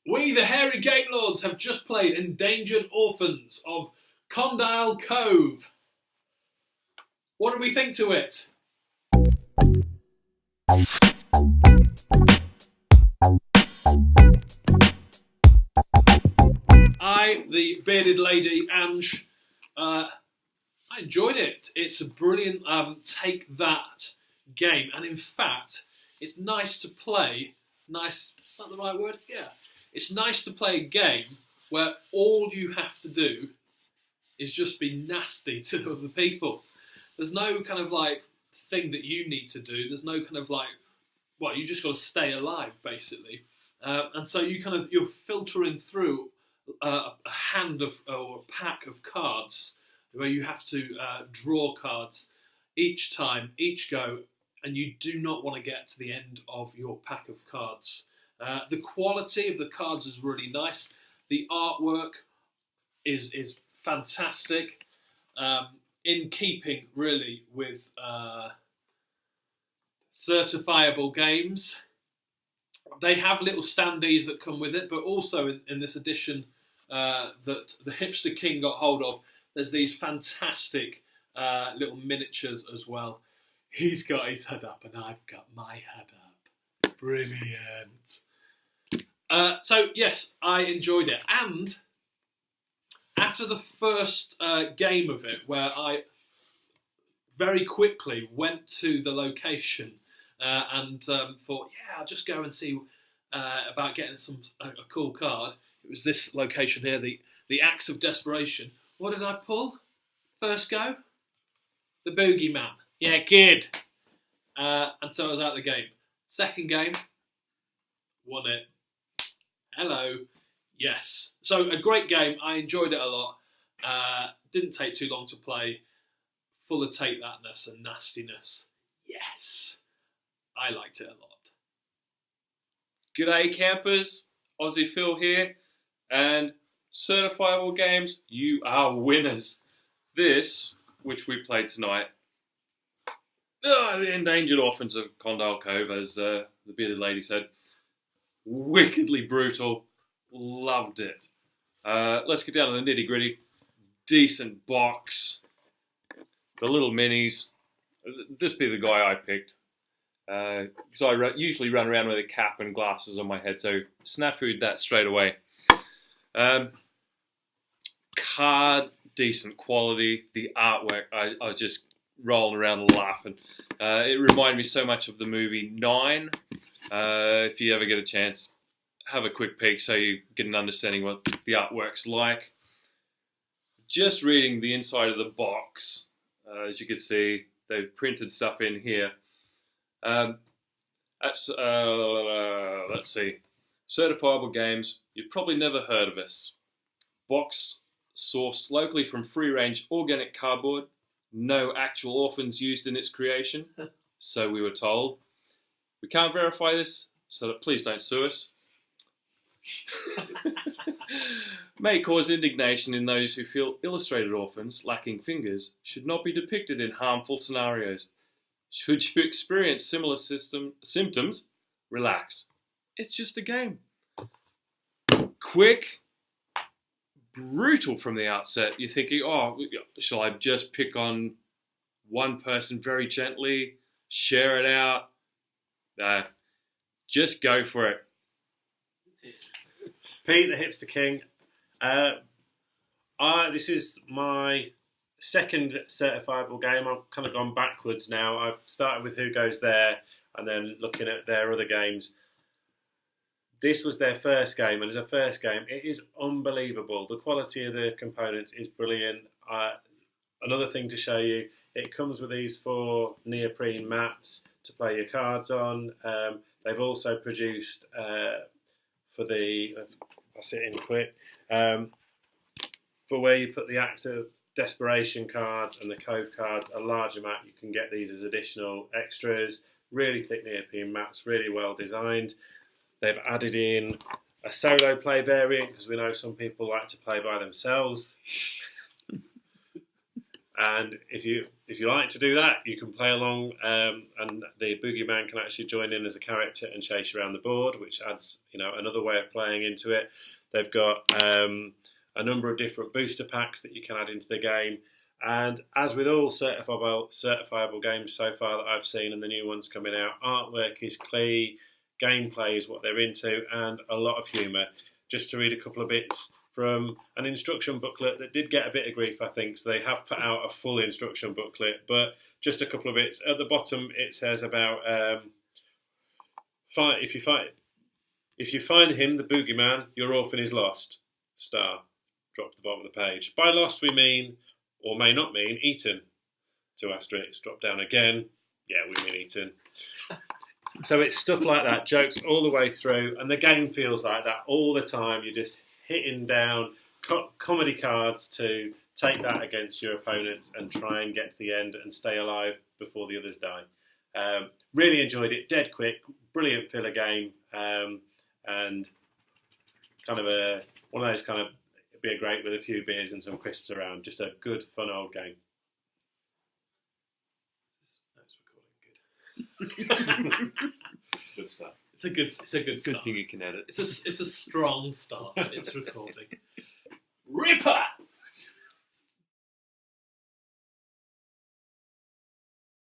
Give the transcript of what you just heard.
We, the Hairy Gate Lords, have just played Endangered Orphans of Condyle Cove. What do we think to it? I, the bearded lady, Ange, I enjoyed it. It's a brilliant take that game, and in fact, it's nice to play. Nice, is that the right word? Yeah. It's nice to play a game where all you have to do is just be nasty to other people. There's no kind of like thing that you need to do. There's no kind of like, well, you just got to stay alive basically. And so you're filtering through a hand of or a pack of cards where you have to draw cards each time, each go, and you do not want to get to the end of your pack of cards. The quality of the cards is really nice. The artwork is fantastic, in keeping really with Certifiable games. They have little standees that come with it, but also in this edition that the Hipster King got hold of, there's these fantastic little miniatures as well. He's got his head up and I've got my head up. Brilliant. So yes, I enjoyed it. And after the first game of it, where I very quickly went to the location and thought, yeah, I'll just go and see about getting a cool card. It was this location here, the Axe of Desperation. What did I pull? First go? The Boogeyman. Yeah, kid. And so I was out of the game. Second game, won it. Hello. Yes. So a great game. I enjoyed it a lot. Didn't take too long to play. Full of take thatness and nastiness. Yes. I liked it a lot. G'day campers, Aussie Phil here, and Certifiable Games, you are winners. This, which we played tonight, the Endangered Orphans of Condyle Cove, as the bearded lady said, wickedly brutal, loved it. Let's get down to the nitty gritty. Decent box, the little minis. This be the guy I picked. Because I usually run around with a cap and glasses on my head, so snafu'd that straight away. Card, decent quality. The artwork, I was just rolling around laughing. It reminded me so much of the movie Nine. If you ever get a chance, have a quick peek so you get an understanding what the artwork's like. Just reading the inside of the box, as you can see, they've printed stuff in here. Let's see. Certifiable Games, you've probably never heard of us. Box sourced locally from free-range organic cardboard. No actual orphans used in its creation, so we were told. We can't verify this, so please don't sue us. May cause indignation in those who feel illustrated orphans lacking fingers should not be depicted in harmful scenarios. Should you experience similar symptoms, relax. It's just a game. Quick, brutal from the outset. You're thinking, oh, shall I just pick on one person very gently, share it out? Just go for it. Pete, the Hipster King. This is my second certifiable game. I've kind of gone backwards now. I've started with Who Goes There and then looking at their other games. This was their first game, and as a first game, it is unbelievable. The quality of the components is brilliant. Another thing to show you, it comes with these 4 neoprene mats to play your cards on. They've also produced for the, I'll sit in quick, for where you put the Act of Desperation cards and the Cove cards, a larger mat. You can get these as additional extras. Really thick neoprene mats, really well designed. They've added in a solo play variant because we know some people like to play by themselves. And if you like to do that, you can play along, and the boogeyman can actually join in as a character and chase you around the board, which adds another way of playing into it. They've got a number of different booster packs that you can add into the game. And as with all certifiable games so far that I've seen and the new ones coming out, artwork is key, gameplay is what they're into, and a lot of humour. Just to read a couple of bits from an instruction booklet that did get a bit of grief, I think, so they have put out a full instruction booklet, but just a couple of bits. At the bottom it says about if you find him, the boogeyman, your orphan is lost. Star. Drop to the bottom of the page. By lost we mean, or may not mean, eaten. 2 asterisks. Drop down again. Yeah, we mean eaten. So it's stuff like that, jokes all the way through, and the game feels like that all the time. You're just hitting down comedy cards to take that against your opponents and try and get to the end and stay alive before the others die. Really enjoyed it, dead quick, brilliant filler game, and kind of one of those kind of be great with a few beers and some crisps around. Just a good, fun old game. It's recording good. It's good stuff. It's a good Good start. thing you can edit. It's a strong start. It's recording.